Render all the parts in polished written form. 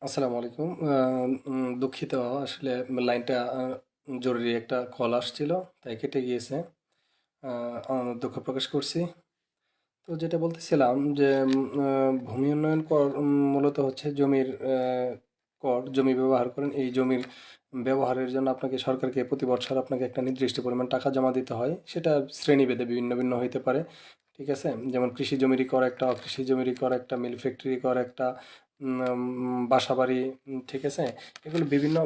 আসসালামু আলাইকুম। দুঃখিত, আসলে লাইনটা জরুরি একটা কল আসছিল, তাই কেটে গিয়েছে। দুঃখ প্রকাশ করছি। তো যেটা বলতেছিলাম যে ভূমি উন্নয়ন কর মূলত হচ্ছে জমির কর। জমি ব্যবহার করেন, এই জমির ব্যবহারের জন্য আপনাকে সরকারকে প্রতি বছর আপনাকে একটা নির্দিষ্ট পরিমাণ টাকা জমা দিতে হয়। সেটা শ্রেণীভেদে ভিন্ন ভিন্ন হইতে পারে। ঠিক আছে, যেমন কৃষি জমিরই কর একটা, অকৃষি জমিরই কর একটা, মিল ফ্যাক্টরি কর একটা, বাসা বাড়ি, ঠিক আছে। এগুলো বিভিন্ন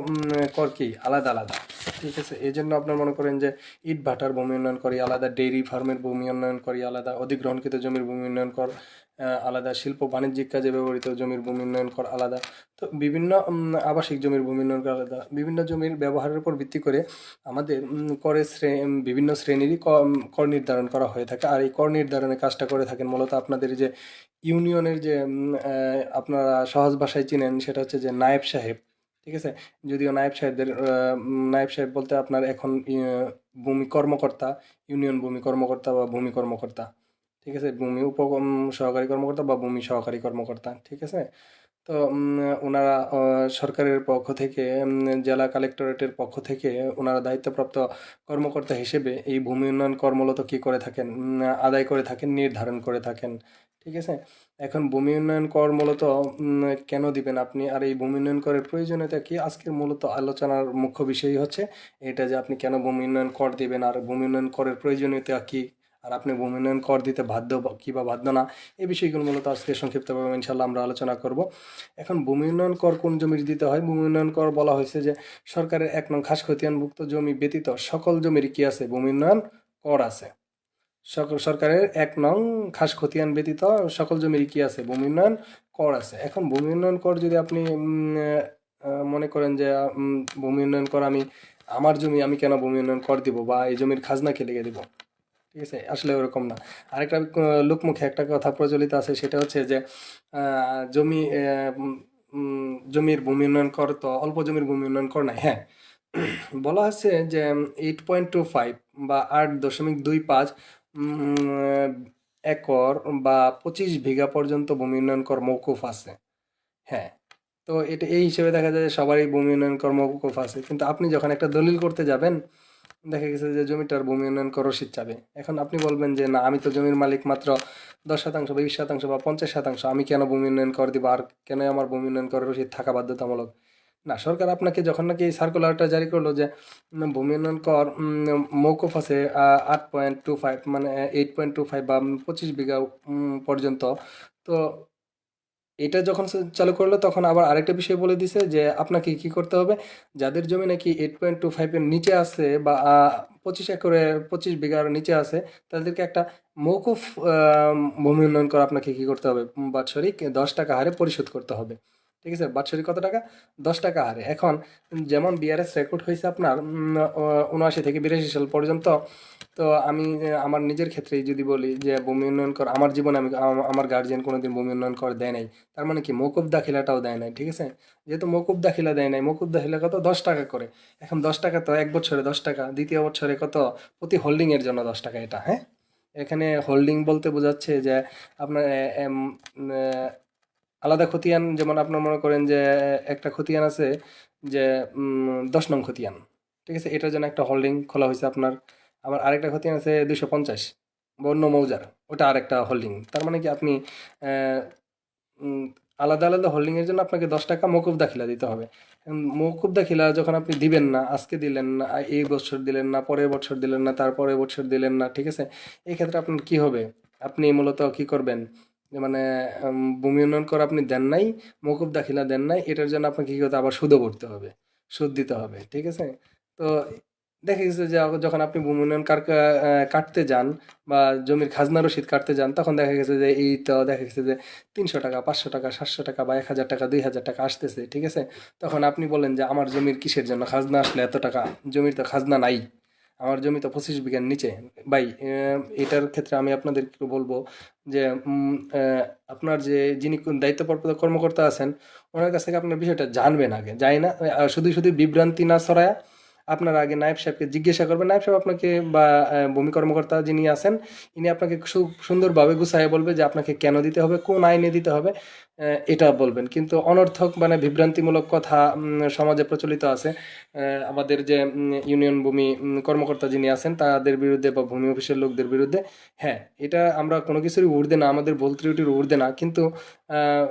কর কি আলাদা আলাদা। ঠিক আছে, এই জন্য আপনার মনে করেন যে ইট ভাটার ভূমি উন্নয়ন করি আলাদা, ডেইরি ফার্মের ভূমি উন্নয়ন করি আলাদা, অধিগ্রহণকৃত জমির ভূমি উন্নয়ন কর আলাদা, শিল্প বাণিজ্যিক কাজে ব্যবহৃত জমির ভূমি উন্নয়ন কর আলাদা। তো বিভিন্ন আবাসিক জমির ভূমি উন্নয়ন কর আলাদা। বিভিন্ন জমির ব্যবহারের উপর ভিত্তি করে আমাদের করের বিভিন্ন শ্রেণীরই কর নির্ধারণ করা হয়ে থাকে। আর এই কর নির্ধারণের কাজটা করে থাকেন মূলত আপনাদের যে ইউনিয়নের যে আপনারা সহজ ভাষায় চিনেন, সেটা হচ্ছে যে নায়েব সাহেব। ঠিক আছে, যদিও নায়েব সাহেবদের নায়েব সাহেব বলতে আপনার এখন ভূমি কর্মকর্তা, ইউনিয়ন ভূমি কর্মকর্তা বা ভূমি কর্মকর্তা। ঠিক আছে, ভূমি সহকারী কর্মকর্তা বা ভূমি সহকারী কর্মকর্তা। ঠিক আছে। তো ওনারা সরকারের পক্ষ থেকে, জেলা কালেক্টরেটের পক্ষ থেকে ওনারা দায়িত্বপ্রাপ্ত কর্মকর্তা হিসেবে এই ভূমি উন্নয়ন কর মূলত কী করে থাকেন, আদায় করে থাকেন, নির্ধারণ করে থাকেন। ঠিক আছে। এখন ভূমি উন্নয়ন কর মূলত কেন দিবেন আপনি, আর এই ভূমি উন্নয়ন করের প্রয়োজনীয়তা কি, আজকের মূলত আলোচনার মুখ্য বিষয়ই হচ্ছে এটা, যে আপনি কেন ভূমি উন্নয়ন কর দিবেন আর ভূমি উন্নয়ন করের প্রয়োজনীয়তা কি, আর আপনি ভূমি উন্নয়ন কর দিতে বাধ্য কি বা বাধ্য না। এই বিষয়গুলো মূলত আজকে সংক্ষিপ্তভাবে ইনশাল্লাহ আমরা আলোচনা করব। এখন ভূমি উন্নয়ন কর কোন জমির দিতে হয়? ভূমি উন্নয়ন কর বলা হয়েছে যে সরকারের ১ নং খাস খতিয়ানভুক্ত জমি ব্যতীত সকল জমির কি আছে, ভূমি উন্নয়ন কর আছে। সকল সরকারের ১ নং খাস খতিয়ান ব্যতীত সকল জমির কি আছে, ভূমি উন্নয়ন কর আছে। এখন ভূমি উন্নয়ন কর যদি আপনি মনে করেন যে ভূমি উন্নয়ন কর আমি, আমার জমি আমি কেন ভূমি উন্নয়ন কর দিব, বা এই জমির খাজনা কে লেগে দিব। ঠিক আছে, আসলে ওরকম না। আরেকটা লোকমুখে একটা কথা প্রচলিত আছে, সেটা হচ্ছে যে জমি জমির ভূমি উন্নয়ন কর তো অল্প জমির ভূমি উন্নয়ন কর নাই। হ্যাঁ, বলা আছে যে 8.25 বা 8.25 একর বা 25 বিঘা পর্যন্ত ভূমি উন্নয়ন কর মৌকুফ আছে। হ্যাঁ, তো এটা এই হিসেবে দেখা যায় যে সবারই ভূমি উন্নয়ন কর মৌকুফ আছে, কিন্তু আপনি যখন একটা দলিল করতে যাবেন, দেখা গেছে যে জমিটার ভূমি উন্নয়ন কর রসিদ চাবে। এখন আপনি বলবেন যে না, আমি তো জমির মালিক মাত্র 10% বা 20% বা 50%, আমি কেন ভূমি উন্নয়ন কর দিব, আর কেন আমার ভূমি উন্নয়ন কর রসিদ থাকা বাধ্যতামূলক। না, সরকার আপনাকে যখন নাকি এই সার্কুলারটা জারি করলো যে ভূমি উন্নয়ন কর মৌকুফ আছে 8.25 মানে 8.25 বা 25 বিঘা পর্যন্ত। তো এটা যখন চালু করলো, তখন আবার আরেকটা বিষয় বলে দিছে যে আপনাকে কি করতে হবে, যাদের জমি নাকি 8.25-এর নিচে আছে বা 25 একরে 25 বিঘার নিচে আছে, তাদেরকে একটা মৌকুফ ভূমি উন্নয়ন করে আপনাকে কি করতে হবে, বাৎসরিক 10 টাকা হারে পরিশোধ করতে হবে। ঠিক আছে, বাৎসরিক কত টাকা, 10 টাকা হারে। এখন যেমন বিআরএস রেকর্ড হয়েছে আপনার 79 থেকে 82 সাল পর্যন্ত। তো আমি আমার নিজের ক্ষেত্রেই যদি বলি যে ভূমি উন্নয়ন কর আমার জীবনে আমি আমার গার্জিয়ান কোনোদিন ভূমি উন্নয়ন কর দেয় নাই। তার মানে কি মৌকুব দাখিলাটাও দেয় নাই। ঠিক আছে, যেহেতু মৌকুব দাখিলা দেয় নাই, মৌকুব দাখিলা কত, 10 টাকা করে। এখন 10 টাকা তো 1 বছরে 10 টাকা, দ্বিতীয় বছরে কত, প্রতি হোল্ডিং এর জন্য 10 টাকা। এটা হ্যাঁ, এখানে হোল্ডিং বলতে বোঝাচ্ছে যে আপনার আহ, আলাদা খতিয়ান, যেমন আপনার মনে করেন যে একটা খতিয়ান আছে যে 10 নং খতিয়ান। ঠিক আছে, এটার জন্য একটা হোল্ডিং খোলা হয়েছে আপনার। আবার আরেকটা খতিয়ান আছে 250 বন্য মৌজার, ওটা আরেকটা হোল্ডিং। তার মানে কি আপনি আহ, উম, আলাদা আলাদা হোল্ডিং এর জন্য আপনাকে 10 টাকা মকুব দাখিলা দিতে হবে। এখন মকুব দাখিলা যখন আপনি দিবেন না, আজকে দিলেন না, এই বছর দিলেন না, পরের বছর দিলেন না, তারপরের বছর দিলেন না, ঠিক আছে, এই ক্ষেত্রে আপনার কি হবে, আপনি মূলত কি করবেন, যে মানে ভূমি উন্নয়ন করে আপনি দেন নাই, মকুব দাখিলা দেন নাই, এটার জন্য আপনাকে কি করতে হবে, আবার সুদও করতে হবে, সুদ দিতে হবে। ঠিক আছে। তো দেখা গেছে যে যখন আপনি ভূমি উন্নয়ন কাটতে যান বা জমির খাজনা রসিদ কাটতে যান, তখন দেখা গেছে যে এই তো দেখা গেছে যে 300 টাকা, 500 টাকা, 700 টাকা বা 1,000 টাকা, 2,000 টাকা আসতেছে। ঠিক আছে, তখন আপনি বলেন যে আমার জমির কিসের জন্য খাজনা আসলে এত টাকা, জমির তো খাজনা নাই, আমার জমি তো 25 বিঘার নিচে। ভাই, এটার ক্ষেত্রে আমি আপনাদেরকে বলবো যে আপনার যে যিনি দায়িত্বপ্রাপ্ত কর্মকর্তা আছেন, ওনার কাছ থেকে আপনার বিষয়টা জানবেন আগে, যাই না শুধু শুধু বিভ্রান্তি না ছড়ায় আপনার আগে নায়েব সাহেবকে জিজ্ঞাসা করবেন। নায়েব সাহেব আপনাকে বা ভূমি কর্মকর্তা যিনি আছেন, ইনি আপনাকে খুব সুন্দরভাবে গুছাইয়ে বলবে যে আপনাকে কেন দিতে হবে, কোন আইনে দিতে হবে। এটা বলবেন। কিন্তু অনর্থক মানে বিভ্রান্তিমূলক কথা সমাজে প্রচলিত আছে। আমাদের যে ইউনিয়ন ভূমি কর্মকর্তা যিনি আছেন তাদের বিরুদ্ধে বা ভূমি অফিসের লোকদের বিরুদ্ধে। হ্যাঁ, এটা আমরা কোনো কিছুরই ঊর্ধ্বে না, আমাদের ভুল ত্রুটির ঊর্ধ্বে না, কিন্তু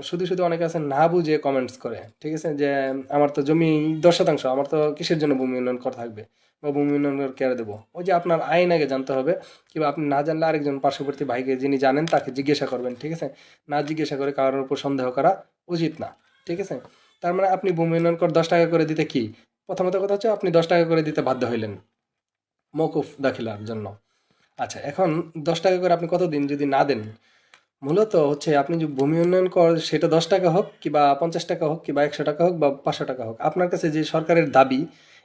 শুধু শুধু অনেকে আছে না বুঝে কমেন্টস করে, ঠিক আছে, যে আমার তো জমি 10 শতাংশ, আমার তো কিসের জন্য ভূমি উন্নয়ন কর থাকবে বা ভূমি উন্নয়ন কর কেড়ে দেবো। ওই যে আপনার আইন আগে জানতে হবে, কিংবা আপনি না জানলে আরেকজন পার্শ্ববর্তী ভাইকে যিনি জানেন তাকে জিজ্ঞাসা করবেন, ঠিক আছে। না জিজ্ঞাসা করে কারোর উপর সন্দেহ করা উচিত না, ঠিক আছে। তার মানে আপনি ভূমি উন্নয়ন কর 10 টাকা করে দিতে কি, প্রথমত কথা হচ্ছে আপনি 10 টাকা করে দিতে বাধ্য হইলেন মওকুফ দাখিলার জন্য। আচ্ছা, এখন 10 টাকা করে আপনি কতদিন যদি না দেন, মূলত হচ্ছে আপনি যে ভূমি উন্নয়ন কর সেটা 10 টাকা হোক কিংবা 50 টাকা হোক কিংবা 100 টাকা হোক বা 500 টাকা হোক, আপনার কাছে যে সরকারের দাবি,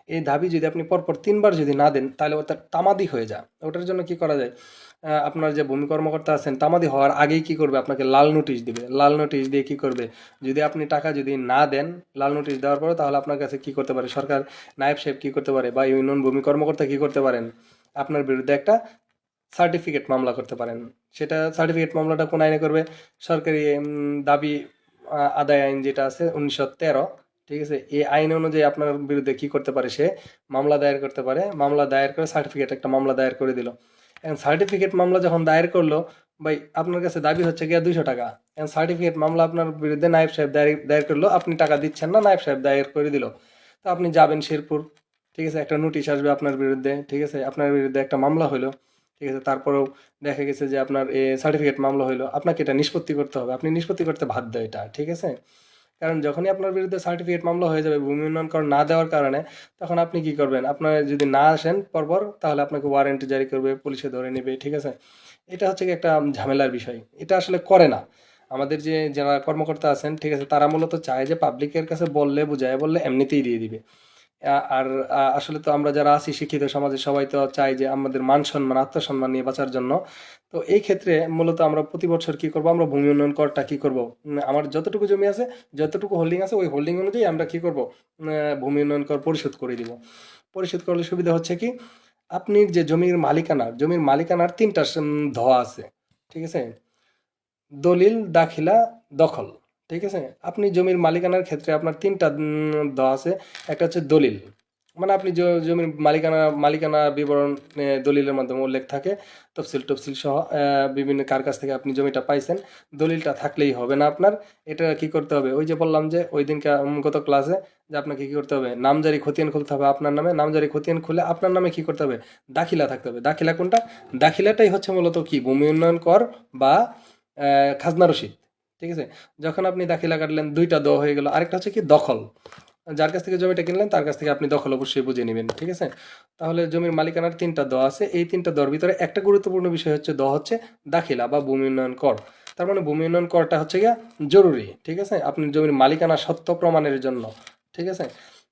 এই দাবি যদি আপনি পরপর 3বার যদি না দেন তাহলে ওটা তামাদি হয়ে যায়। ওটার জন্য কি করা যায়, আপনার যে ভূমি কর্মকর্তা আছেন তামাদি হওয়ার আগেই কি করবে, আপনাকে লাল নোটিশ দিবে। লাল নোটিশ দিয়ে কি করবে, যদি আপনি টাকা যদি না দেন লাল নোটিশ দেওয়ার পরে, তাহলে আপনার কাছে কি করতে পারে সরকার, নায়েব সাহেব কি করতে পারে বা ইউনিয়ন ভূমি কর্মকর্তা কি করতে পারেন, আপনার বিরুদ্ধে একটা সার্টিফিকেট মামলা করতে পারেন। সেটা সার্টিফিকেট মামলাটা কোন আইনে করবে, সরকারি দাবি আদায় আইন যেটা আছে 1913, ঠিক আছে, এই আইন অনুযায়ী আপনার বিরুদ্ধে কি করতে পারে, সে মামলা দায়ের করতে পারে। মামলা দায়ের করে সার্টিফিকেট একটা মামলা দায়ের করে দিল। এখন সার্টিফিকেট মামলা যখন দায়ের করলো, ভাই আপনার কাছে দাবি হচ্ছে গিয়া 200 টাকা। এখন সার্টিফিকেট মামলা আপনার বিরুদ্ধে নায়েব সাহেব দায়ের দায়ের করলো, আপনি টাকা দিচ্ছেন না, নায়েব সাহেব দায়ের করে দিল। তো আপনি যাবেন শেরপুর, ঠিক আছে, একটা নোটিশ আসবে আপনার বিরুদ্ধে, ঠিক আছে, আপনার বিরুদ্ধে একটা মামলা হলো, ঠিক আছে। তারপরেও দেখা গেছে যে আপনার এ সার্টিফিকেট মামলা হলো, আপনাকে এটা নিষ্পত্তি করতে হবে, আপনি নিষ্পত্তি করতে বাধ্য এটা, ঠিক আছে। কারণ যখনই আপনার বিরুদ্ধে সার্টিফিকেট মামলা হয়ে যাবে ভূমি উন্নয়ন কর না দেওয়ার কারণে, তখন আপনি কি করবেন, আপনার যদি না আসেন পরপর, তাহলে আপনাকে ওয়ারেন্ট জারি করবে, পুলিশে ধরে নেবে, ঠিক আছে। এটা হচ্ছে কি একটা ঝামেলার বিষয়, এটা আসলে করে না আমাদের যে যারা কর্মকর্তা আছেন, ঠিক আছে, তারা মূলত চায় যে পাবলিকের কাছে বললে, বুঝায় বললে এমনিতেই দিয়ে দিবে। আর আসলে তো আমরা যারা আছি শিক্ষিত সমাজে সবাই তো চাই যে আমাদের মান সম্মান আত্মসম্মান নিয়ে বাঁচার জন্য। তো এই ক্ষেত্রে মূলত আমরা প্রতি বছর কি করব, আমরা ভূমি উন্নয়ন করটা কি করব, আমার যতটুকু জমি আছে, যতটুকু হোল্ডিং আছে, ওই হোল্ডিং অনুযায়ী আমরা কি করব, ভূমি উন্নয়ন কর পরিশোধ করে দিব। পরিশোধ করলে সুবিধা হচ্ছে কি, আপনি যে জমির মালিকানার 3টা ধোয়া আছে, ঠিক আছে, দলিল, দাখিলা, দখল, ঠিক আছে। আপনি জমির মালিকানার ক্ষেত্রে আপনার 3টা দেওয়া আছে। একটা হচ্ছে দলিল, মানে আপনি জমির মালিকানা মালিকানা বিবরণ দলিলের মাধ্যমে উল্লেখ থাকে, তফসিল টফসিল সহ বিভিন্ন কার কাছ থেকে আপনি জমিটা পাইছেন। দলিলটা থাকলেই হবে না আপনার, এটা কি করতে হবে, ওই যে বললাম যে ওই দিনকে গত ক্লাসে, যে আপনাকে কি করতে হবে, নামজারি খতিয়ান খুলতে হবে আপনার নামে। নামজারি খতিয়ান খুলে আপনার নামে কি করতে হবে, দাখিলা থাকতে হবে। দাখিলা কোনটা, দাখিলাটাই হচ্ছে মূলত কি ভূমি উন্নয়ন কর বা খাজনা রসিদ, ঠিক আছে। যখন আপনি দাখিলা কাটলেন, 2টা দেওয়া হয়ে গেল। আরেকটা হচ্ছে কি দখল, যার কাছ থেকে জমিটা কিনলেন তার কাছ থেকে আপনি দখল অবশ্যই বুঝে নেবেন, ঠিক আছে। তাহলে জমির মালিকানার 3টা দেওয়া আছে, এই 3টা দেওয়ার ভিতরে একটা গুরুত্বপূর্ণ বিষয় হচ্ছে দেওয়া হচ্ছে দাখিলা বা ভূমি উন্নয়ন কর। তার মানে ভূমি উন্নয়ন করটা হচ্ছে গিয়া জরুরি, ঠিক আছে, আপনি জমির মালিকানা সত্য প্রমাণের জন্য, ঠিক আছে।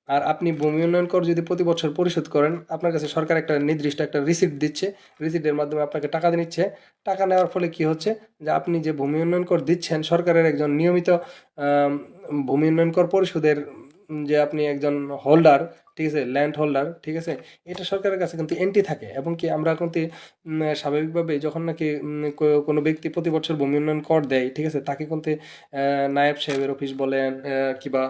আর আপনি ভূমি উন্নয়ন কর যদি প্রতি বছর পরিশোধ করেন, আপনার কাছে সরকার একটা নির্দিষ্ট একটা রিসিপ্ট দিচ্ছে, রিসিপ্টের মাধ্যমে আপনাকে টাকা নিচ্ছে। টাকা নেওয়ার ফলে কি হচ্ছে, যে আপনি যে ভূমি উন্নয়ন কর দিচ্ছেন, সরকারের একজন নিয়মিত আম, ভূমি উন্নয়ন কর পরিশোধের যে আপনি একজন হোল্ডার, ঠিক আছে, ল্যান্ড হোল্ডার, ঠিক আছে, এটা সরকারের কাছে কিন্তু এন্ট্রি থাকে। এবং কি আমরা কিন্তু স্বাভাবিকভাবে যখন নাকি কোনো ব্যক্তি প্রতি বছর ভূমি উন্নয়ন কর দেয়, ঠিক আছে, তাকে কিন্তু নায়েব সাহেবের অফিস বলেন কিংবা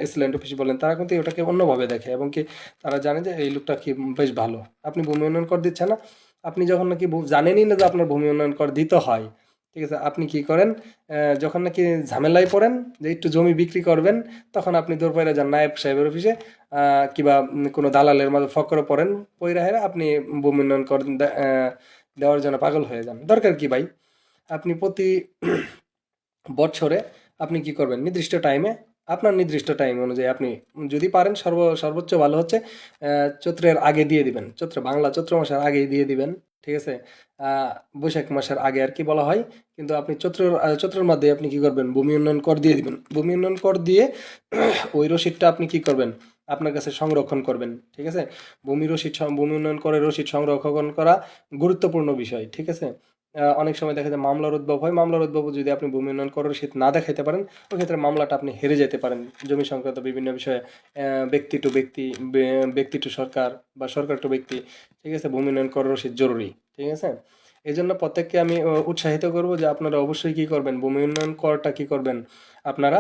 এক্সিলেন্ট অফিস বলেন, তারা কিন্তু ওটাকে অন্যভাবে দেখে। এবং কি তারা জানে যে এই লোকটা কি বেশ ভালো, আপনি ভূমি উন্নয়ন কর দিচ্ছে না। আপনি যখন নাকি জানেনই না যে আপনার ভূমি উন্নয়ন কর দিতে হয়, ঠিক আছে, আপনি কি করেন, যখন নাকি ঝামেলায় পড়েন যে একটু জমি বিক্রি করবেন, তখন আপনি দৌড় পাইরা যান নায়েব সাহেবের অফিসে, কিংবা কোনো দালালের মাঝে ফকরে পড়েন, পইরা হেরা আপনি ভূমি উন্নয়ন কর দেওয়ার জন্য পাগল হয়ে যান। দরকার কি ভাই, আপনি প্রতি বছরে আপনি কি করবেন, নির্দিষ্ট টাইমে, আপনার নির্দিষ্ট টাইম অনুযায়ী আপনি যদি পারেন সর্বোচ্চ ভালো হচ্ছে চৈত্রের আগে দিয়ে দিবেন, চৈত্র মাসের আগেই দিয়ে দিবেন, ঠিক আছে। আহ, বৈশাখ মাসের আগে আর কি বলা হয়, কিন্তু আপনি চৈত্রের মধ্যে আপনি কি করবেন, ভূমি উন্নয়ন কর দিয়ে দিবেন। ভূমি উন্নয়ন কর দিয়ে ওই রসিদটা আপনি কি করবেন, আপনার কাছে সংরক্ষণ করবেন, ঠিক আছে। ভূমি উন্নয়ন করে রসিদ সংরক্ষণ করা গুরুত্বপূর্ণ বিষয়, ঠিক আছে। অনেক সময় দেখা যায় মামলার উদ্ভব হয়, মামলার উদ্ভব যদি আপনি ভূমি উন্নয়ন করার রসিদ না দেখাইতে পারেন, ওই ক্ষেত্রে মামলাটা আপনি হেরে যেতে পারেন জমি সংক্রান্ত বিভিন্ন বিষয়ে। ব্যক্তি টু ব্যক্তি, ব্যক্তি টু সরকার বা সরকার টু ব্যক্তি, ঠিক আছে, ভূমি উন্নয়ন করার রসিদ জরুরি, ঠিক আছে। এই জন্য প্রত্যেককে আমি উৎসাহিত করব যে আপনারা অবশ্যই কি করবেন, ভূমি উন্নয়ন করটা কি করবেন আপনারা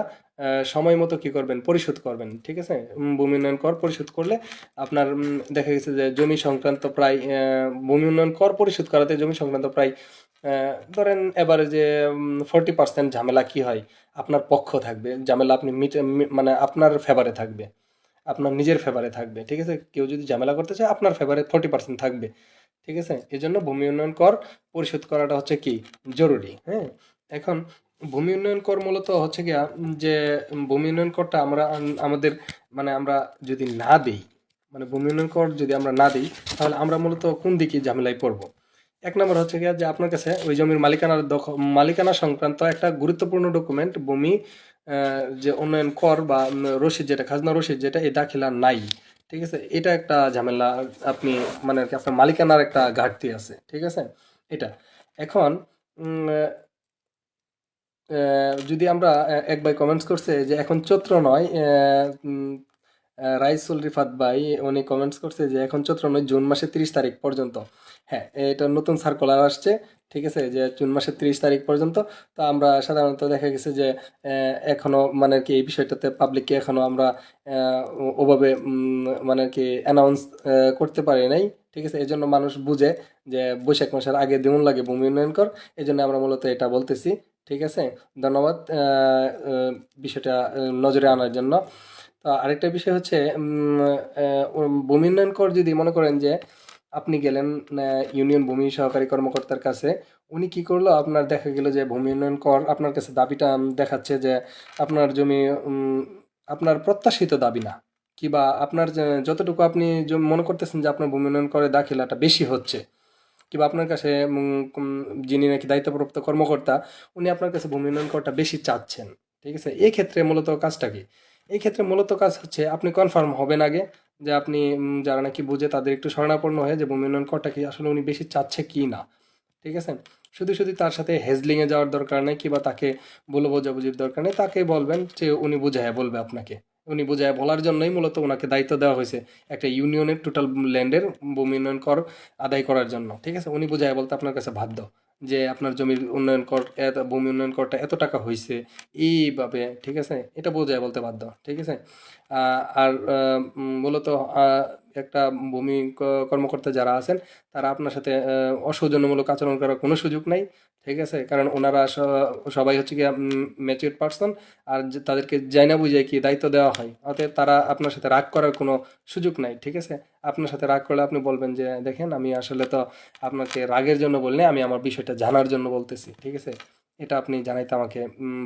সময় মতো কি করবেন, পরিশোধ করবেন। ঠিক আছে, ভূমি উন্নয়ন কর পরিশোধ করলে আপনার দেখা গেছে যে জমি সংক্রান্ত প্রায় ভূমি উন্নয়ন কর পরিশোধ করাতে জমি সংক্রান্ত প্রায় ধরেন এবারে যে 40% ঝামেলা কি হয়, আপনার পক্ষ থাকবে, ঝামেলা আপনি মানে আপনার ফেভারে থাকবে, আপনার নিজের ফেভারে থাকবে। ঠিক আছে, কেউ যদি ঝামেলা করতে চায় আপনার ফেভারে 40% থাকবে। ঠিক আছে, এই জন্য ভূমি উন্নয়ন কর পরিশোধ করাটা হচ্ছে কি জরুরি। হ্যাঁ, এখন ভূমি উন্নয়ন কর মূলত হচ্ছে গিয়া যে ভূমি উন্নয়ন করটা আমরা আমাদের মানে আমরা যদি না দিই, মানে ভূমি উন্নয়ন কর যদি আমরা না দিই, তাহলে আমরা মূলত কোন দিকে ঝামেলায় পড়বো। এক নম্বর হচ্ছে গিয়া যে আপনার কাছে ওই জমির মালিকানা সংক্রান্ত একটা গুরুত্বপূর্ণ ডকুমেন্ট ভূমি যে উন্নয়ন কর বা রসিদ যেটা খাজনা রসিদ যেটা এই দাখিলা নাই। ঠিক আছে, এটা একটা ঝামেলা, আপনি মানে আর কি আপনার মালিকানার একটা ঘাটতি আছে। ঠিক আছে, এটা এখন যদি আমরা এক ভাই কমেন্টস করছে যে এখন চৈত্র নয়, রাইসুল রিফাত ভাই উনি কমেন্টস করছে যে এখন চৈত্র নয়, জুন মাসের 30 তারিখ পর্যন্ত। হ্যাঁ, এটা নতুন সার্কুলার আসছে। ঠিক আছে, যে জুন মাসের 30 তারিখ পর্যন্ত। তো আমরা সাধারণত দেখা গেছে যে এখনো মানে কি এই বিষয়টাতে পাবলিককে এখনো আমরা ওভাবে মানে কি অ্যানাউন্স করতে পারি নাই। ঠিক আছে, এই জন্য মানুষ বুঝে যে বৈশাখ মাসের আগে দিন লাগে ভূমি উন্নয়ন কর, এই জন্য আমরা মূলত এটা বলতেছি। ঠিক আছে, ধন্যবাদ বিষয়টা নজরে আনার জন্য। তো আরেকটা বিষয় হচ্ছে ভূমি উন্নয়ন কর যদি মনে করেন যে আপনি গেলেন ইউনিয়ন ভূমি সহকারী কর্মকর্তার কাছে, উনি কি করলো, আপনার দেখা গেল যে ভূমি উন্নয়ন কর আপনার কাছে দাবিটা দেখাচ্ছে যে আপনার জমি আপনার প্রত্যাশিত দাবি না, কিবা আপনার যতটুকু আপনি মনে করতেছেন যে আপনার ভূমি উন্নয়ন করে দাখিলাটা বেশি হচ্ছে, কিংবা আপনার কাছে যিনি নাকি দায়িত্বপ্রাপ্ত কর্মকর্তা উনি আপনার কাছে ভূমি উন্নয়ন করটা বেশি চাচ্ছেন। ঠিক আছে, এই ক্ষেত্রে মূলত কাজটা কি, এই ক্ষেত্রে মূলত কাজ হচ্ছে আপনি কনফার্ম হবেন আগে যে আপনি যারা নাকি বুঝে তাদের একটু শরণাপন্ন হয়ে যে ভূমি উন্নয়ন করটা কি আসলে উনি বেশি চাচ্ছে কি না। ঠিক আছে, শুধু শুধু তার সাথে হেজলিংয়ে যাওয়ার দরকার নেই, কিংবা তাকে বলে বোঝাবুঝির দরকার নেই, তাকে বলবেন যে উনি বুঝায় বলবে আপনাকে, উনি বুঝায় বলার জন্যই মূলত ওনাকে দায়িত্ব দেওয়া হয়েছে একটা ইউনিয়নের টোটাল ল্যান্ডের ভূমি উন্নয়ন কর আদায় করার জন্য। ঠিক আছে, উনি বুঝায় বলতে আপনার কাছে বাধ্য যে আপনার জমির উন্নয়ন কর ভূমি উন্নয়ন করটা এত টাকা হয়েছে এইভাবে। ঠিক আছে, এটা বোঝায় বলতে বাধ্য। ঠিক আছে, আর মূলত একটা ভূমি কর্মকর্তা যারা আছেন তারা আপনার সাথে অসৌজন্যমূলক আচরণ করার কোনো সুযোগ নাই। ঠিক আছে, কারণ ওনারা সবাই হচ্ছে কি ম্যাচিউরড পার্সন, আর তাদেরকে যাই না বুঝে কি দায়িত্ব দেওয়া হয়, অতএব তারা আপনার সাথে রাগ করার কোনো সুযোগ নাই। ঠিক আছে, আপনার সাথে রাগ করলে আপনি বলবেন যে দেখেন আমি আসলে তো আপনাকে রাগের জন্য বললে, আমি আমার বিষয়টা জানার জন্য বলতেছি। ঠিক আছে, এটা আপনি জানাইতে আমাকে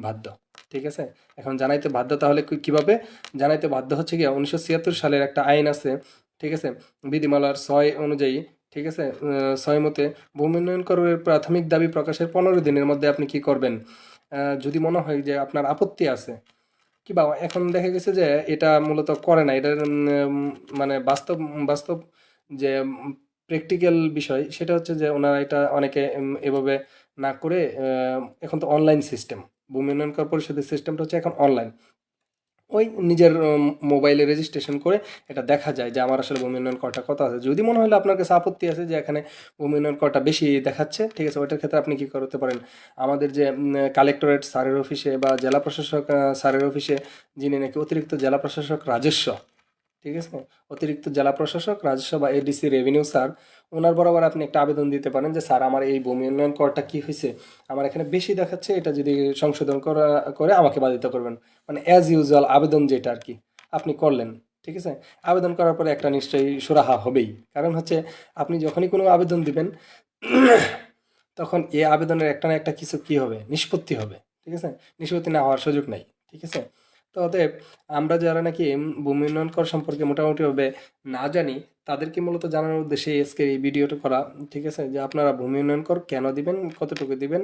বাধ্য। ঠিক আছে, এখন জানাইতে বাধ্য, তাহলে কিভাবে জানাইতে বাধ্য হচ্ছে কি 1976 সালের একটা আইন আছে। ঠিক আছে, বিধিমালার 6 অনুযায়ী। ঠিক আছে, 6 মতে ভূমি উন্নয়ন করের প্রাথমিক দাবি প্রকাশের 15 দিনের মধ্যে আপনি কি করবেন, যদি মনে হয় যে আপনার আপত্তি আছে, কিংবা এখন দেখা গেছে যে এটা মূলত করে না, এটার মানে বাস্তব বাস্তব যে প্র্যাকটিক্যাল বিষয় সেটা হচ্ছে যে ওনারা এটা অনেকে এভাবে না করে এখন তো অনলাইন সিস্টেম, ভূমি উন্নয়ন কর পরিষদের সিস্টেমটা হচ্ছে এখন অনলাইন। ওই নিজের মোবাইলে রেজিস্ট্রেশন করে এটা দেখা যায় যে আমার আসলে ভূমি উন্নয়ন করটা কত আছে। যদি মনে হলে আপনার কাছে আপত্তি আছে যে এখানে ভূমি উন্নয়ন করটা বেশি দেখাচ্ছে, ঠিক আছে, ওইটার ক্ষেত্রে আপনি কি করতে পারেন, আমাদের যে কালেক্টরেট স্যারের অফিসে বা জেলা প্রশাসক স্যারের অফিসে, যিনি নাকি অতিরিক্ত জেলা প্রশাসক রাজস্ব, ঠিক আছে, অতিরিক্ত জেলা প্রশাসক রাজস্ব বা এডিসি রেভিনিউ স্যার, ওনার বরাবর আপনি একটা আবেদন দিতে পারেন যে স্যার আমার এই ভূমি উন্নয়ন করটা কি হয়েছে, আমার এখানে বেশি দেখাচ্ছে, এটা যদি সংশোধন করে আমাকে বাধিত করবেন। মানে অ্যাজ ইউজুয়াল আবেদন যেটা আর কি আপনি করলেন। ঠিক আছে, আবেদন করার পরে একটা নিশ্চয়ই সুরাহা হবেই, কারণ হচ্ছে আপনি যখনই কোনো আবেদন দিবেন তখন এই আবেদনের একটা না একটা কিছু কি হবে, নিষ্পত্তি হবে। ঠিক আছে, নিষ্পত্তি না হওয়ার সুযোগ নাই। ঠিক আছে, তো অতএব আমরা যারা নাকি ভূমি উন্নয়ন কর সম্পর্কে মোটামুটিভাবে না জানি, তাদেরকে মূলত জানানোর উদ্দেশ্যে আজকে এই ভিডিওটা করা। ঠিক আছে, যে আপনারা ভূমি উন্নয়ন কর কেন দিবেন, কতটুকু দিবেন,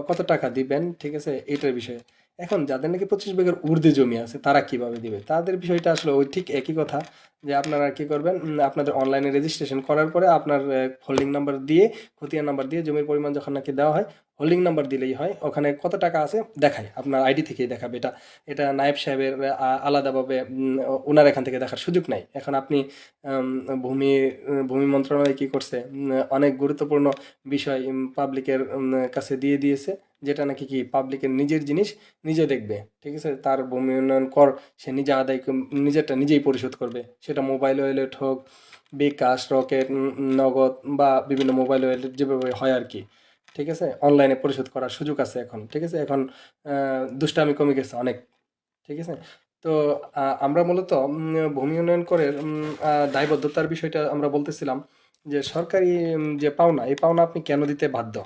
কত টাকা দিবেন। ঠিক আছে, এইটার বিষয়ে এখন যাদের নাকি 25 বিঘার ঊর্ধ্বে জমি আছে তারা কিভাবে দিবে, তাদের বিষয়টা আসলে ওই ঠিক একই কথা, যে আপনারা কি করবেন, আপনাদের অনলাইনে রেজিস্ট্রেশন করার পরে আপনার হোল্ডিং নাম্বার দিয়ে, খতিয়ান নাম্বার দিয়ে জমির পরিমাণ যখন নাকি দেওয়া হয়, হোল্ডিং নাম্বার দিলেই হয়, ওখানে কত টাকা আছে দেখায়, আপনার আইডি থেকেই দেখাবে। এটা এটা নায়েব সাহেবের আলাদাভাবে ওনার এখান থেকে দেখার সুযোগ নাই। এখন আপনি উম, ভূমি ভূমি মন্ত্রণালয় কি করছে, অনেক গুরুত্বপূর্ণ বিষয় পাবলিকের কাছে দিয়ে দিয়েছে, যেটা নাকি কি পাবলিকের নিজের জিনিস নিজে দেখবে, ঠিক আছে। তার ভূমি উন্নয়ন কর সে নিজে নিজেরটা নিজেই পরিশোধ করবে, সেটা মোবাইল ওয়ালেট হোক, বিকাশ, রকেট, নগদ বা বিভিন্ন মোবাইল ওয়ালেট যেভাবে হয় আর কি, ঠিক আছে। অনলাইনে পরিশোধ করার সুযোগ আছে এখন, ঠিক আছে। এখন দুষ্টামি কমে গেছে অনেক, ঠিক আছে। তো আমরা মূলত ভূমি উন্নয়ন করে দায়বদ্ধতার বিষয়টা আমরা বলতেছিলাম, যে সরকারি যে পাওনা, এই পাওনা আপনি কেন দিতে বাধ্য।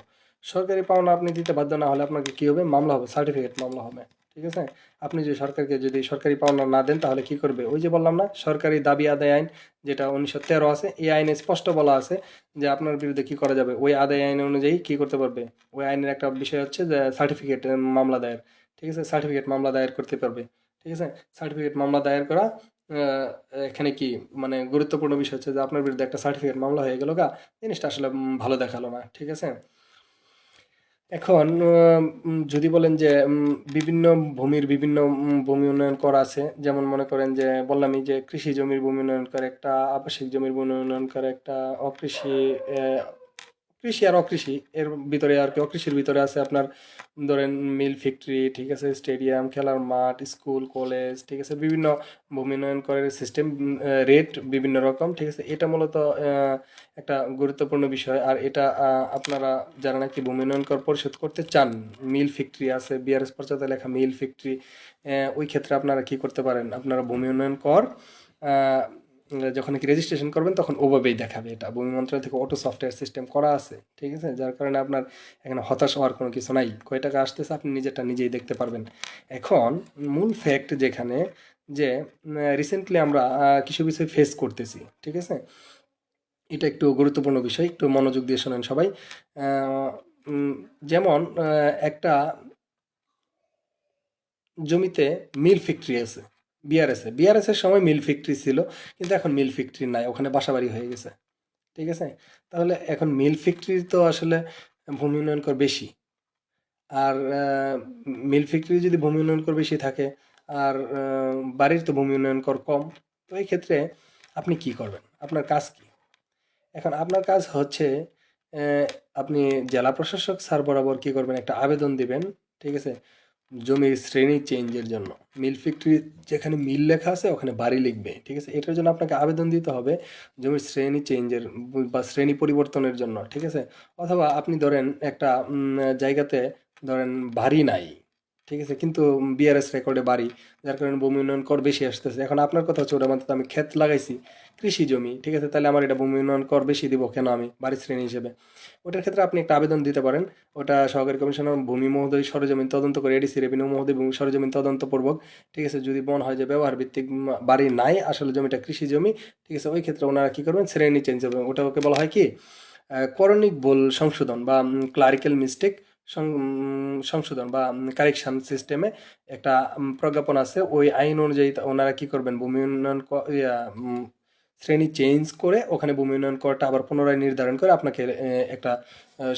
সরকারি পাওনা আপনি দিতে বাধ্য না হলে আপনাকে কী হবে, মামলা হবে, সার্টিফিকেট মামলা হবে, ঠিক আছে। আপনি যদি সরকারকে যদি সরকারি পাওনা না দেন তাহলে কি করবে, ওই যে বললাম না সরকারি দাবি আদায় আইন, যেটা 1913 আছে, এই আইনে স্পষ্ট বলা আছে যে আপনার বিরুদ্ধে কি করা যাবে। ওই আদায় আইন অনুযায়ী কি করতে পারবে, ওই আইনের একটা বিষয় হচ্ছে যে সার্টিফিকেট মামলা দায়ের, ঠিক আছে। সার্টিফিকেট মামলা দায়ের করতে পারবে, ঠিক আছে। সার্টিফিকেট মামলা দায়ের করা এখানে কি মানে গুরুত্বপূর্ণ বিষয় হচ্ছে যে আপনার বিরুদ্ধে একটা সার্টিফিকেট মামলা হয়ে গেল গা, জিনিসটা আসলে ভালো দেখালো না, ঠিক আছে। এখন যদি বলেন যে বিভিন্ন ভূমির বিভিন্ন ভূমি উন্নয়ন কর আছে, যেমন মনে করেন যে বললামই যে কৃষি জমির ভূমি উন্নয়ন করে একটা, আবাসিক জমির ভূমি উন্নয়ন করে একটা, অকৃষি কৃষি আর অকৃষি এর ভিতরে আর কি, অকৃষির ভিতরে আছে আপনার ধরেন মিল ফ্যাক্টরি, ঠিক আছে, স্টেডিয়াম, খেলার মাঠ, স্কুল, কলেজ, ঠিক আছে, বিভিন্ন ভূমি উন্নয়ন করের সিস্টেম, রেট বিভিন্ন রকম, ঠিক আছে। এটা মূলত একটা গুরুত্বপূর্ণ বিষয়। আর এটা আপনারা যারা নাকি ভূমি উন্নয়ন কর পরিশোধ করতে চান, মিল ফ্যাক্টরি আছে, বিআরএস পর্চাতে লেখা মিল ফ্যাক্টরি, ওই ক্ষেত্রে আপনারা কি করতে পারেন, আপনারা ভূমি উন্নয়ন কর আহ, যখন কি রেজিস্ট্রেশন করবেন তখন ওভাবেই দেখাবে। এটা ভূমি মন্ত্রণালয় থেকে অটো সফটওয়্যার সিস্টেম করা আছে, ঠিক আছে। যার কারণে আপনার এখানে হতাশ হওয়ার কোনো কিছু নাই, কয় টাকা আসতেছে আপনি নিজেরটা নিজেই দেখতে পারবেন। এখন মূল ফ্যাক্ট যেখানে, যে রিসেন্টলি আমরা কিছু বিষয় ফেস করতেছি, ঠিক আছে। এটা একটু গুরুত্বপূর্ণ বিষয়, একটু মনোযোগ দিয়ে শোনেন সবাই। আহ, যেমন একটা জমিতে মিল ফ্যাক্টরি আছে, বিআরএস এর সময় মিল ফ্যাক্টরি ছিল, কিন্তু এখন মিল ফ্যাক্টরি নাই, ওখানে বাসাবাড়ি হয়ে গেছে, ঠিক আছে। তাহলে এখন মিল ফ্যাক্টরি তো আসলে ভূমি উন্নয়ন কর বেশি, আর মিল ফ্যাক্টরি যদি ভূমি উন্নয়ন কর বেশি থাকে, আর বাড়ির তো ভূমি উন্নয়ন কর কম, তো এই ক্ষেত্রে আপনি কি করবেন, আপনার কাজ কি। এখন আপনার কাজ হচ্ছে আহ, আপনি জেলা প্রশাসক স্যার বরাবর কি করবেন, একটা আবেদন দিবেন, ঠিক আছে, জমির শ্রেণী চেঞ্জের জন্য। মিল ফ্যাক্টরি যেখানে মিল লেখা আছে ওখানে বাড়ি লিখবে, ঠিক আছে। এটার জন্য আপনাকে আবেদন দিতে হবে জমির শ্রেণী চেঞ্জের বা শ্রেণী পরিবর্তনের জন্য, ঠিক আছে। অথবা আপনি ধরেন একটা জায়গাতে ধরেন বাড়ি নাই, ঠিক আছে, কিন্তু বিআরএস রেকর্ডে বাড়ি, যার কারণে ভূমি উন্নয়ন কর বেশি আসতেছে। এখন আপনার কথা হচ্ছে ওটা মধ্যে আমি ক্ষেত লাগাইছি, কৃষি জমি, ঠিক আছে, তাহলে আমার এটা ভূমি উন্নয়ন কর বেশি দিব কেন আমি বাড়ির শ্রেণী হিসেবে। ওটার ক্ষেত্রে আপনি একটা আবেদন দিতে পারেন, ওটা সহকারী কমিশনার ভূমি মহোদয় সরেজমিন তদন্ত করে, এডিসি রেভিনিউ মহোদয় ভূমি সরেজমিন তদন্ত পূর্বক, ঠিক আছে, যদি মনে হয় যে ব্যবহার ভিত্তিক বাড়ি নাই, আসলে জমিটা কৃষি জমি, ঠিক আছে, ওই ক্ষেত্রে ওনারা কি করবেন, শ্রেণী চেঞ্জ করবেন। ওটা ওকে বলা হয় কি করণিক ভুল সংশোধন বা ক্লারিক্যাল মিস্টেক সংশোধন বা কারেকশন সিস্টেমে একটা প্রজ্ঞাপন আছে, ওই আইন অনুযায়ী ওনারা কি করবেন, ভূমি উন্নয়ন শ্রেণী চেঞ্জ করে ওখানে ভূমি উন্নয়ন করটা আবার পুনরায় নির্ধারণ করে আপনাকে একটা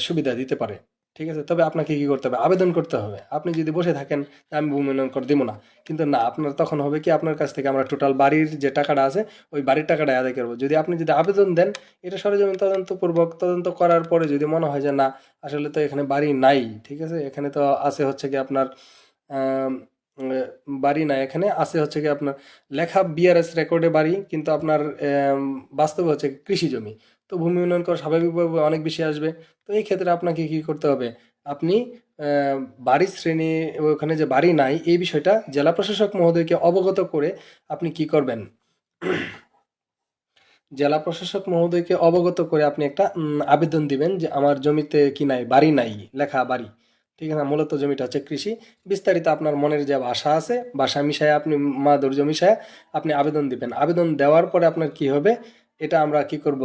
সুবিধা দিতে পারে, ঠিক আছে। তবে আপনাকে কি করতে হবে, আবেদন করতে হবে। আপনি যদি বসে থাকেন যে আমি ভূমি উন্নয়ন কর দিব না, কিন্তু না, আপনার তখন হবে কি, আপনার কাছ থেকে আমরা টোটাল বাড়ির যে টাকাটা আছে ওই বাড়ির টাকাটা আদায় করবো। যদি আপনি যদি আবেদন দেন, এটা সরেজমিন তদন্তপূর্বক তদন্ত করার পরে যদি মনে হয় যে না, আসলে তো এখানে বাড়ি নাই, ঠিক আছে, এখানে তো আছে হচ্ছে কি আপনার আম, আহ, বাড়ি নাই, এখানে আছে হচ্ছে কি আপনার লেখা বিআরএস রেকর্ডে বাড়ি, কিন্তু আপনার বাস্তবে হচ্ছে কৃষি জমি, তো ভূমি উন্নয়ন কর স্বাভাবিকভাবে অনেক বেশি আসবে। তো এই ক্ষেত্রে আপনাকে কি করতে হবে, আপনি আহ, বাড়ির শ্রেণী, ওখানে যে বাড়ি নাই এই বিষয়টা জেলা প্রশাসক মহোদয়কে অবগত করে আপনি কি করবেন, জেলা প্রশাসক মহোদয়কে অবগত করে আপনি একটা আবেদন দিবেন যে আমার জমিতে কি নাই, বাড়ি নাই, লেখা বাড়ি, ঠিক আছে, মূলত জমিটা হচ্ছে কৃষি। বিস্তারিত আপনার মনের যে ভাষা আছে, ভাষা মিশায় আপনি মাধুর্য মিশায় আপনি আবেদন দিবেন। আবেদন দেওয়ার পরে আপনার কি হবে, এটা আমরা কি করব,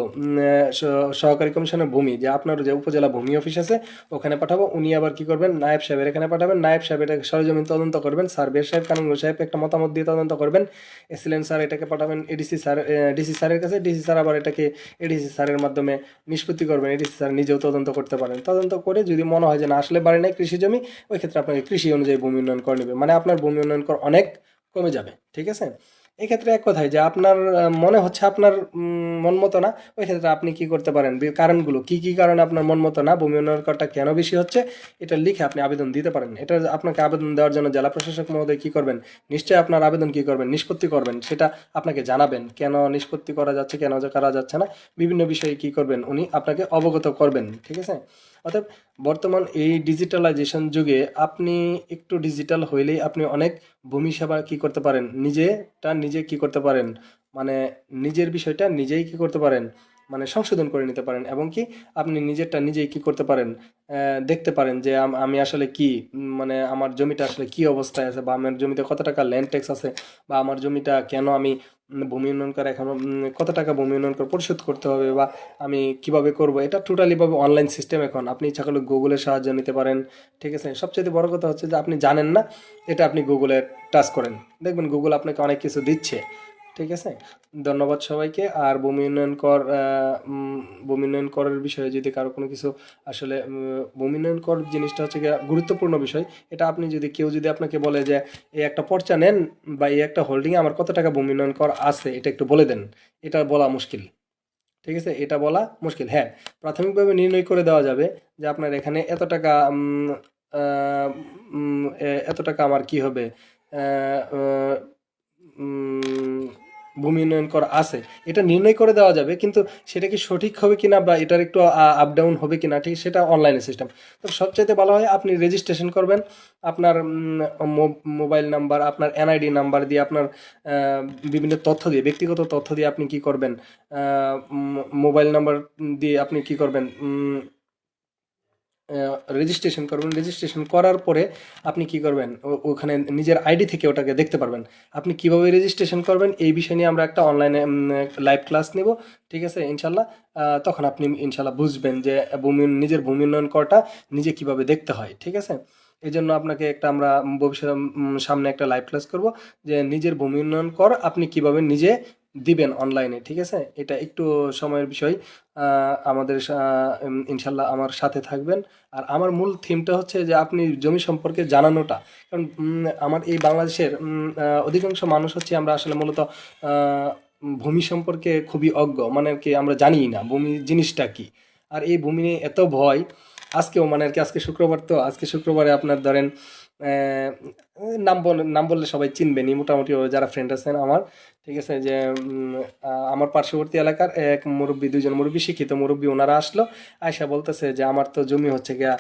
সহকারী কমিশনার ভূমি, যে আপনার যে উপজেলা ভূমি অফিস আছে ওখানে পাঠাবো। উনি আবার কি করবেন, নায়েব সাহেবের এখানে পাঠাবেন। নায়েব সাহেব এটাকে সরেজমিন তদন্ত করবেন, সার্ভেয়ার সাহেব কানুনগো সাহেব একটা মতামত দিয়ে তদন্ত করবেন। এসিলেন্ট স্যার এটাকে পাঠাবেন এডিসি স্যার, ডিসি স্যারের কাছে। ডিসি স্যার আবার এটাকে এডিসি স্যারের মাধ্যমে নিষ্পত্তি করবেন। এডিসি স্যার নিজেও তদন্ত করতে পারেন। তদন্ত করে যদি মনে হয় যে না আসলে বাড়ি নাই কৃষি জমি, ওই ক্ষেত্রে আপনাকে কৃষি অনুযায়ী ভূমি উন্নয়ন করে নেবে, মানে আপনার ভূমি উন্নয়ন কর অনেক কমে যাবে। ঠিক আছে, এক্ষেত্রে এক কথায় যে আপনার মনে হচ্ছে আপনার মন মতো না, ওই ক্ষেত্রে আপনি কি করতে পারেন, কারণগুলো কি কি কারণে আপনার মন মতো না, ভূমি উন্নয়ন করটা কেন বেশি হচ্ছে, এটা লিখে আপনি আবেদন দিতে পারেন। এটা আপনাকে আবেদন দেওয়ার জন্য জেলা প্রশাসক মহোদয় কি করবেন, নিশ্চয়ই আপনার আবেদন কি করবেন, নিষ্পত্তি করবেন। সেটা আপনাকে জানাবেন কেন নিষ্পত্তি করা যাচ্ছে, কেন করা যাচ্ছে না, বিভিন্ন বিষয়ে কি করবেন উনি আপনাকে অবগত করবেন। ঠিক আছে, অর্থাৎ বর্তমান এই ডিজিটালাইজেশন যুগে আপনি একটু ডিজিটাল হইলেই আপনি অনেক ভূমি সেবা কি করতে পারেন, নিজেটা নিজে কি করতে পারেন, মানে নিজের বিষয়টা নিজেই কি করতে পারেন, মানে সংশোধন করে নিতে পারেন। এবং কি আপনি নিজেরটা নিজেই কি করতে পারেন, দেখতে পারেন যে আমি আসলে কি, মানে আমার জমিটা আসলে কি অবস্থায় আছে, বা আমার জমিতে কত টাকা ল্যান্ড ট্যাক্স আছে, বা আমার জমিটা কেন আমি ভূমি উন্নয়ন করে এখন কত টাকা ভূমি উন্নয়ন করে পরিশোধ করতে হবে, বা আমি কিভাবে করব, এটা টোটালি ভাবে অনলাইন সিস্টেম। এখন আপনি ইচ্ছা করলে গুগলের সাহায্য নিতে পারেন। ঠিক আছে, সবচেয়ে বড় কথা হচ্ছে যে আপনি জানেন না, এটা আপনি গুগলে টাচ করেন, দেখবেন গুগল আপনাকে অনেক কিছু দিচ্ছে। ঠিক আছে, ধন্যবাদ সবাইকে। আর ভূমি উন্নয়ন কর, ভূমি উন্নয়ন করের বিষয়ে যদি কারো কোনো কিছু আসলে ভূমি উন্নয়ন কর জিনিসটা হচ্ছে গিয়ে গুরুত্বপূর্ণ বিষয়। এটা আপনি যদি কেউ যদি আপনাকে বলে যে এই একটা পর্চা নেন বা এই একটা হোল্ডিংয়ে আমার কত টাকা ভূমি উন্নয়ন কর আছে, এটা একটু বলে দেন, এটা বলা মুশকিল। ঠিক আছে, এটা বলা মুশকিল। হ্যাঁ, প্রাথমিকভাবে নির্ণয় করে দেওয়া যাবে যে আপনার এখানে এত টাকা, আহ, এত টাকা আমার কি হবে, আহ, আহ, উম, ভূমি উন্নয়ন কর আছে, এটা নির্ণয় করে দেওয়া যাবে। কিন্তু সেটা কি সঠিক হবে কিনা বা এটার একটু আপ ডাউন হবে কিনা, ঠিক সেটা অনলাইনে সিস্টেম। তো সবচাইতে ভালো হয় আপনি রেজিস্ট্রেশন করবেন আপনার মোবাইল নাম্বার, আপনার এনআইডি নাম্বার দিয়ে, আপনার আহ, বিভিন্ন তথ্য দিয়ে, ব্যক্তিগত তথ্য দিয়ে আপনি কি করবেন, মোবাইল নাম্বার দিয়ে আপনি কি করবেন, রেজিস্ট্রেশন করবেন। রেজিস্ট্রেশন করার পরে আপনি কি করবেন, ওখানে নিজের আইডি থেকে ওটাকে দেখতে পারবেন। আপনি কিভাবে রেজিস্ট্রেশন করবেন এই বিষয় নিয়ে আমরা একটা অনলাইনে লাইভ ক্লাস নেব। ঠিক আছে, ইনশাল্লাহ। তখন আপনি ইনশাল্লাহ বুঝবেন যে নিজের ভূমি উন্নয়ন করটা নিজে কিভাবে দেখতে হয়। ঠিক আছে, এই জন্য আপনাকে একটা আমরা ভবিষ্যতে সামনে একটা লাইভ ক্লাস করব যে নিজের ভূমি উন্নয়ন কর আপনি কিভাবে নিজে দিবেন অনলাইনে। ঠিক আছে, এটা একটু সময়ের বিষয়। আমাদের ইনশাল্লাহ আমার সাথে থাকবেন। আর আমার মূল থিমটা হচ্ছে যে আপনি জমি সম্পর্কে জানানোটা। কারণ আমার এই বাংলাদেশের অধিকাংশ মানুষ হচ্ছে আমরা আসলে মূলত ভূমি সম্পর্কে খুবই অজ্ঞ, মানে আর কি আমরা জানিই না ভূমি জিনিসটা কি। আর এই ভূমি নিয়ে এত ভয়, আজকেও মানে আর কি, আজকে শুক্রবার, তো আজকে শুক্রবারে আপনার ধরেন আহ, নাম বললে সবাই চিনবেনই মোটামুটি, যারা ফ্রেন্ড আছেন আমার। ঠিক আছে, যে আমার পার্শ্ববর্তী এলাকার এক মুরব্বী, দুইজন মুরব্বী, শিক্ষিত মুরব্বী, ওনারা আসলো। আয়সা বলতেছে যে আমার তো জমি হচ্ছে গিয়া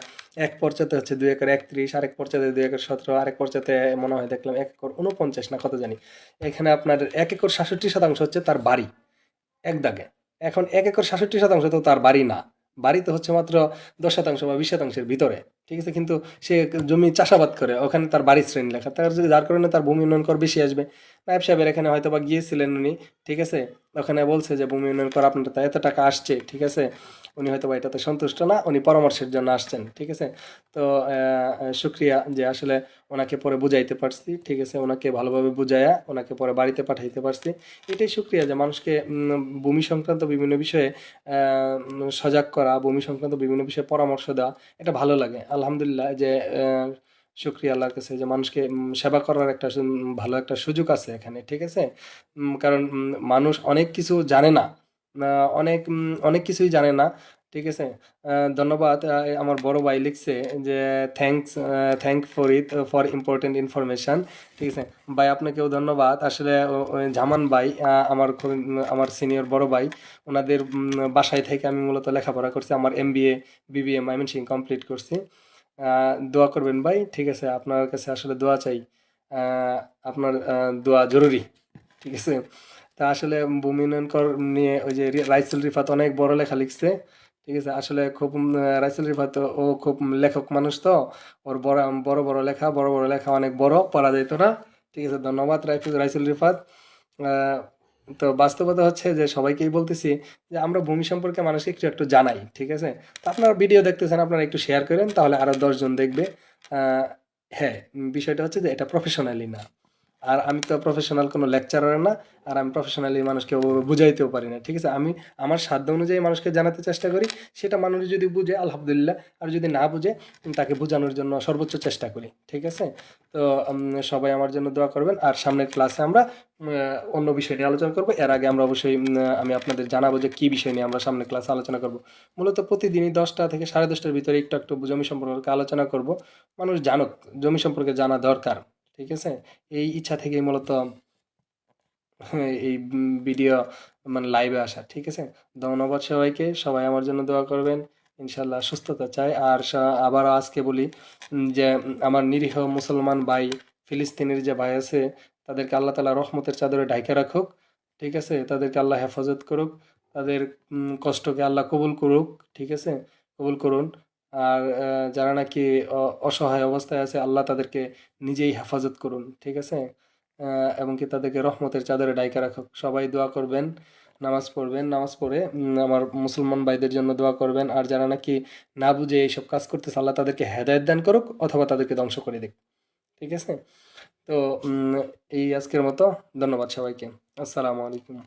এক পর্চাতে হচ্ছে 2 একর 31, আরেক পর্চাতে 2 একর 17, আরেক পর্চাতে মনে হয় দেখলাম 1 একর 49 না কত জানি। এখানে আপনার 1 একর 67 শতাংশ হচ্ছে তার বাড়ি এক দাগে। এখন 1 একর 67 শতাংশ তো তার বাড়ি না, বাড়ি তো হচ্ছে মাত্র 10 শতাংশ বা 20 শতাংশের ভিতরে। ঠিক আছে, কিন্তু সে জমি চাষাবাদ করে, ওখানে তার বাড়ির শ্রেণী লেখা, যার কারণে তার ভূমি উন্নয়ন কর বেশি আসবে। নায়েব সাহেবের এখানে হয়তো বা গিয়েছিলেন উনি। ঠিক আছে, ওখানে বলছে যে ভূমি উন্নয়ন কর আপনার তো এত টাকা আসছে। ঠিক আছে, উনি হয়তো বা এটাতে সন্তুষ্ট না, উনি পরামর্শের জন্য আসছেন। ঠিক আছে, তো শুক্রিয়া যে আসলে ওনাকে পরে বুঝাইতে পারছি। ঠিক আছে, ওনাকে ভালোভাবে বুঝাইয়া ওনাকে পরে বাড়িতে পাঠাইতে পারছি। এটাই শুক্রিয়া যে মানুষকে ভূমি সংক্রান্ত বিভিন্ন বিষয়ে সজাগ করা, ভূমি সংক্রান্ত বিভিন্ন বিষয়ে পরামর্শ দেওয়া, এটা ভালো লাগে। আলহামদুলিল্লাহ যে শুক্রিয়া আল্লাহর কাছে যে মানুষকে সেবা করার একটা ভালো একটা সুযোগ আছে এখানে। ঠিক আছে, কারণ মানুষ অনেক কিছু জানে না, অনেক কিছুই জানে না। ঠিক আছে, ধন্যবাদ। আমার বড় ভাই লিখছে যে thank for for important information. ঠিক আছে ভাই, আপনাকেও ধন্যবাদ। আসলে জামান ভাই আমার সিনিয়র বড় ভাই, ওনাদের বাসায় থেকে আমি মূলত লেখাপড়া করছি। আমার এমবিএ বিবিএ ময়মনসিংহ কমপ্লিট করছি। দোয়া করবেন ভাই। ঠিক আছে, আপনার কাছে আসলে দোয়া চাই, আহ, আপনার দোয়া জরুরি। ঠিক আছে, তা আসলে ভূমি উন্নয়ন কর নিয়ে ওই যে রাইসুল রিফাত অনেক বড় লেখা লিখছে। ঠিক আছে, আসলে খুব রাইসুল রিফাত ও খুব লেখক মানুষ তো, ওর বড় বড় বড় লেখা অনেক বড়, পড়া যেত না। ঠিক আছে, ধন্যবাদ রাইসুল রিফাত। আহ, তো বাস্তবতা হচ্ছে যে সবাইকেই বলতেছি যে আমরা ভূমি সম্পর্কে মানুষকে একটু একটু জানাই, ঠিক আছে? তো আপনারা ভিডিও দেখতেছেন, আপনারা একটু শেয়ার করেন, তাহলে আরো 10 জন দেখবে। আহ, হ্যাঁ, বিষয়টা হচ্ছে যে এটা প্রফেশনালি না। আর আমি তো প্রফেশনাল কোনো লেকচারার না, আর আমি প্রফেশনালি মানুষকে ওভাবে বুঝাইতেও পারি না, ঠিক আছে? আমি আমার সাধ্য অনুযায়ী মানুষকে জানাতে চেষ্টা করি, সেটা মানুষ যদি বুঝে আলহামদুলিল্লাহ, আর যদি না বুঝে তাকে বোঝানোর জন্য সর্বোচ্চ চেষ্টা করি, ঠিক আছে? তো সবাই আমার জন্য দোয়া করবেন। আর সামনের ক্লাসে আমরা অন্য বিষয় নিয়ে আলোচনা করবো। এর আগে আমরা অবশ্যই আমি আপনাদের জানাবো যে কী বিষয় নিয়ে আমরা সামনের ক্লাসে আলোচনা করব। মূলত প্রতিদিনই 10টা থেকে 10:30টার ভিতরে একটু একটু জমি সম্পর্কে আলোচনা করব। মানুষ জানুক, জমি সম্পর্কে জানা দরকার, ঠিক আছে? এই ইচ্ছা থেকেই মূলত এই ভিডিও মানে লাইভে আসা, ঠিক আছে? ধন্যবাদ সবাইকে, সবাই আমার জন্য দোয়া করবেন। ইনশাল্লাহ সুস্থতা চাই। আর আবারও আজকে বলি যে আমার নিরীহ মুসলমান ভাই, ফিলিস্তিনের যে ভাই আছে, তাদেরকে আল্লাহ তালা রহমতের চাদরে ঢাকে রাখুক, ঠিক আছে? তাদেরকে আল্লাহ হেফাজত করুক, তাদের কষ্টকে আল্লাহ কবুল করুক, ঠিক আছে? কবুল করুন। আর যারা নাকি অসহায় অবস্থায় আছে, আল্লাহ তাদেরকে নিজেই হেফাজত করুন, ঠিক আছে? এবং কি তাদেরকে রহমতের চাদরে ডাইকা রাখুক। সবাই দোয়া করবেন, নামাজ পড়বেন, নামাজ পড়ে আমার মুসলমান ভাইদের জন্য দোয়া করবেন। আর যারা নাকি না বুঝে এইসব কাজ করতেছে, আল্লাহ তাদেরকে হেদায়েত দান করুক, অথবা তাদেরকে ধ্বংস করে দিক, ঠিক আছে? তো এই আজকের মতো, ধন্যবাদ সবাইকে। আসসালামু আলাইকুম।